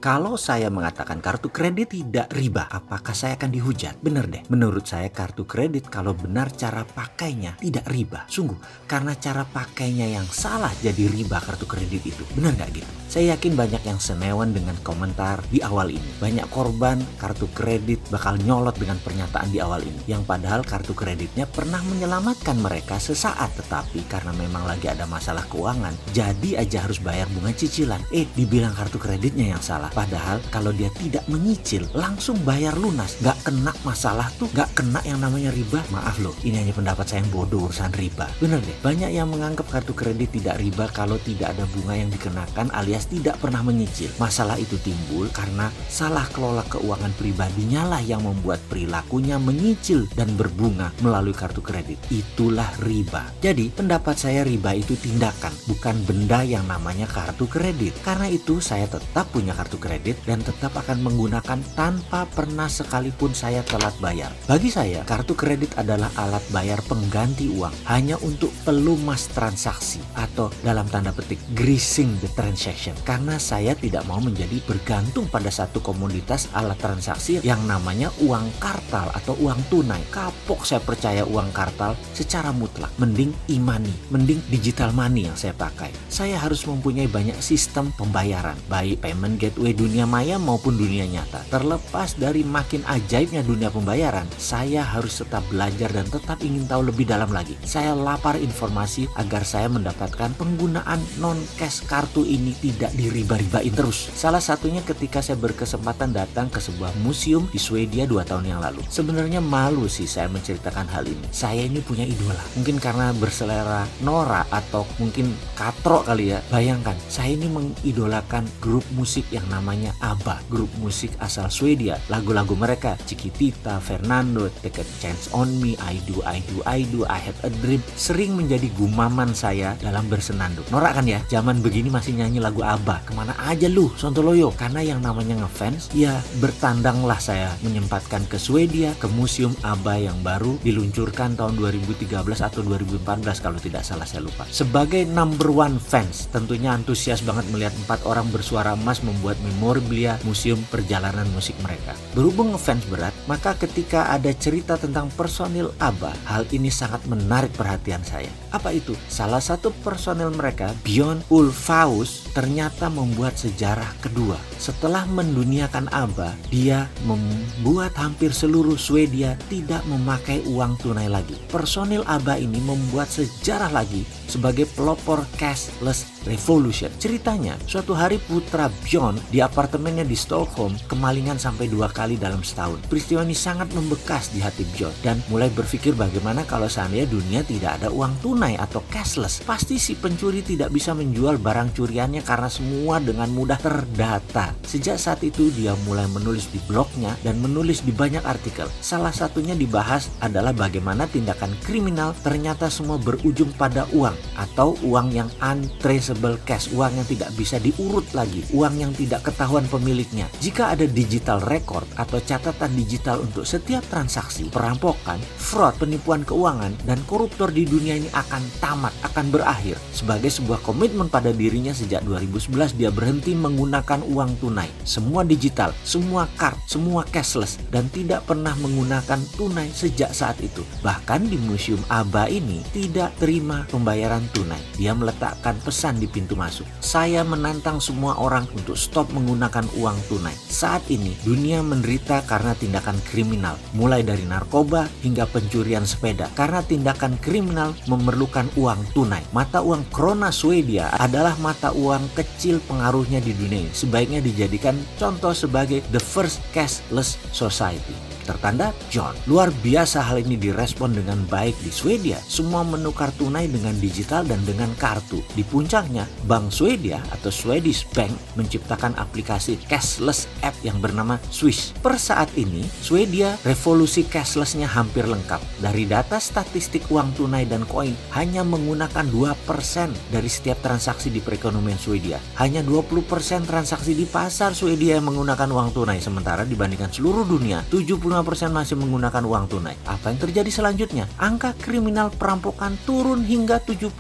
Kalau saya mengatakan kartu kredit tidak riba, apakah saya akan dihujat? Bener deh, menurut saya kartu kredit kalau benar cara pakainya tidak riba. Sungguh, karena cara pakainya yang salah jadi riba kartu kredit itu. Bener gak gitu? Saya yakin banyak yang senewan dengan komentar di awal ini. Banyak korban kartu kredit bakal nyolot dengan pernyataan di awal ini. Yang padahal kartu kreditnya pernah menyelamatkan mereka sesaat. Tetapi karena memang lagi ada masalah keuangan, jadi aja harus bayar bunga cicilan. Dibilang kartu kreditnya yang salah. Padahal kalau dia tidak menyicil, langsung bayar lunas. Gak kena masalah tuh, gak kena yang namanya riba. Maaf loh, ini hanya pendapat saya yang bodoh urusan riba. Bener deh, banyak yang menganggap kartu kredit tidak riba kalau tidak ada bunga yang dikenakan alias tidak pernah menyicil. Masalah itu timbul karena salah kelola keuangan pribadinya lah yang membuat perilakunya menyicil dan berbunga melalui kartu kredit. Itulah riba. Jadi pendapat saya riba itu tindakan, bukan benda yang namanya kartu kredit. Karena itu saya tetap punya kartu kredit dan tetap akan menggunakan tanpa pernah sekalipun saya telat bayar. Bagi saya, kartu kredit adalah alat bayar pengganti uang hanya untuk pelumas transaksi atau dalam tanda petik greasing the transaction. Karena saya tidak mau menjadi bergantung pada satu komoditas alat transaksi yang namanya uang kartal atau uang tunai. Kapok saya percaya uang kartal secara mutlak. Mending e-money, mending digital money yang saya pakai. Saya harus mempunyai banyak sistem pembayaran, baik payment gateway dunia maya maupun dunia nyata. Terlepas dari makin ajaibnya dunia pembayaran, saya harus tetap belajar dan tetap ingin tahu lebih dalam lagi. Saya lapar informasi agar saya mendapatkan penggunaan non-cash kartu ini tidak diriba-ribain terus. Salah satunya ketika saya berkesempatan datang ke sebuah museum di Swedia 2 tahun yang lalu. Sebenarnya malu sih saya menceritakan hal ini. Saya ini punya idola. Mungkin karena berselera Nora atau mungkin katro kali ya. Bayangkan, saya ini mengidolakan grup musik yang namanya ABBA, grup musik asal Swedia. Lagu-lagu mereka, Chiquitita, Fernando, Take a Chance on Me, I Do, I Had a Dream, sering menjadi gumaman saya dalam bersenandung. Norak kan ya, zaman begini masih nyanyi lagu ABBA. Kemana aja lu, Sontoloyo? Karena yang namanya ngefans, ya bertandanglah saya menyempatkan ke Swedia, ke museum ABBA yang baru diluncurkan tahun 2013 atau 2014 kalau tidak salah, saya lupa. Sebagai number one fans, tentunya antusias banget melihat 4 orang bersuara emas membuat memorabilia museum perjalanan musik mereka. Berhubung ngefans berat, maka ketika ada cerita tentang personil ABBA, hal ini sangat menarik perhatian saya. Apa itu? Salah satu personil mereka, Björn Ulvaeus, ternyata membuat sejarah kedua. Setelah menduniakan ABBA, dia membuat hampir seluruh Swedia tidak memakai uang tunai lagi. Personil ABBA ini membuat sejarah lagi sebagai pelopor cashless revolution. Ceritanya, suatu hari putra Björn di apartemennya di Stockholm kemalingan sampai 2 kali dalam setahun. Peristiwa ini sangat membekas di hati Björn dan mulai berpikir bagaimana kalau seandainya dunia tidak ada uang tunai atau cashless. Pasti si pencuri tidak bisa menjual barang curiannya karena semua dengan mudah terdata. Sejak saat itu dia mulai menulis di blognya dan menulis di banyak artikel. Salah satunya dibahas adalah bagaimana tindakan kriminal ternyata semua berujung pada uang atau uang yang untraceable cash, uang yang tidak bisa diurut lagi, uang yang tidak ketahuan pemiliknya. Jika ada digital record atau catatan digital untuk setiap transaksi, perampokan, fraud, penipuan keuangan, dan koruptor di dunia ini akan tamat, akan berakhir. Sebagai sebuah komitmen pada dirinya sejak 2011 dia berhenti menggunakan uang tunai. Semua digital, semua card, semua cashless, dan tidak pernah menggunakan tunai sejak saat itu. Bahkan di museum ABBA ini tidak terima pembayaran tunai. Dia meletakkan pesan di pintu masuk. Saya menantang semua orang untuk stop menggunakan uang tunai. Saat ini dunia menderita karena tindakan kriminal, mulai dari narkoba hingga pencurian sepeda. Karena tindakan kriminal memerlukan uang tunai. Mata uang krona Swedia adalah mata uang kecil pengaruhnya di dunia ini. Sebaiknya dijadikan contoh sebagai the first cashless society. Tertanda John. Luar biasa hal ini direspon dengan baik di Swedia. Semua menukar tunai dengan digital dan dengan kartu. Di puncaknya, Bank Swedia atau Swedish Bank menciptakan aplikasi cashless app yang bernama Swish. Per saat ini, Swedia revolusi cashlessnya hampir lengkap. Dari data statistik uang tunai dan koin, hanya menggunakan 2% dari setiap transaksi di perekonomian Swedia. Hanya 20% transaksi di pasar Swedia yang menggunakan uang tunai. Sementara dibandingkan seluruh dunia, 70 75% masih menggunakan uang tunai. Apa yang terjadi selanjutnya? Angka kriminal perampokan turun hingga 70%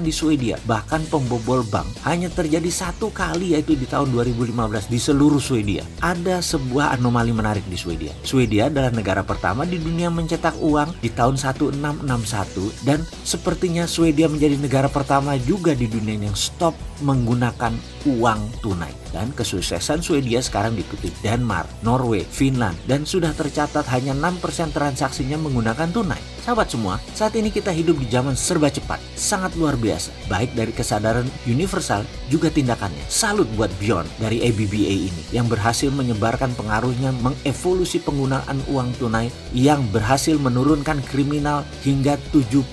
di Swedia. Bahkan pembobol bank hanya terjadi satu kali, yaitu di tahun 2015 di seluruh Swedia. Ada sebuah anomali menarik di Swedia. Swedia adalah negara pertama di dunia mencetak uang di tahun 1661 dan sepertinya Swedia menjadi negara pertama juga di dunia yang stop menggunakan uang tunai. Dan kesuksesan Swedia sekarang diikuti Denmark, Norway, Finland, dan sudah tercatat hanya 6% transaksinya menggunakan tunai. Sahabat semua, saat ini kita hidup di zaman serba cepat, sangat luar biasa, baik dari kesadaran universal juga tindakannya. Salut buat Bjorn dari ABBA ini yang berhasil menyebarkan pengaruhnya, mengevolusi penggunaan uang tunai yang berhasil menurunkan kriminal hingga 70%.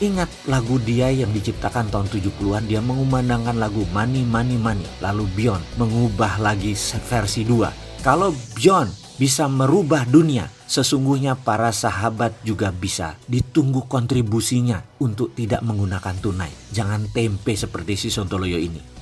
Ingat lagu dia yang diciptakan tahun 70-an, dia mengumandangkan lagu Money Money Money. Lalu Bjorn mengubah lagi versi 2. Kalau Bjorn bisa merubah dunia, sesungguhnya para sahabat juga bisa. Ditunggu kontribusinya untuk tidak menggunakan tunai. Jangan tempe seperti si Sontoloyo ini.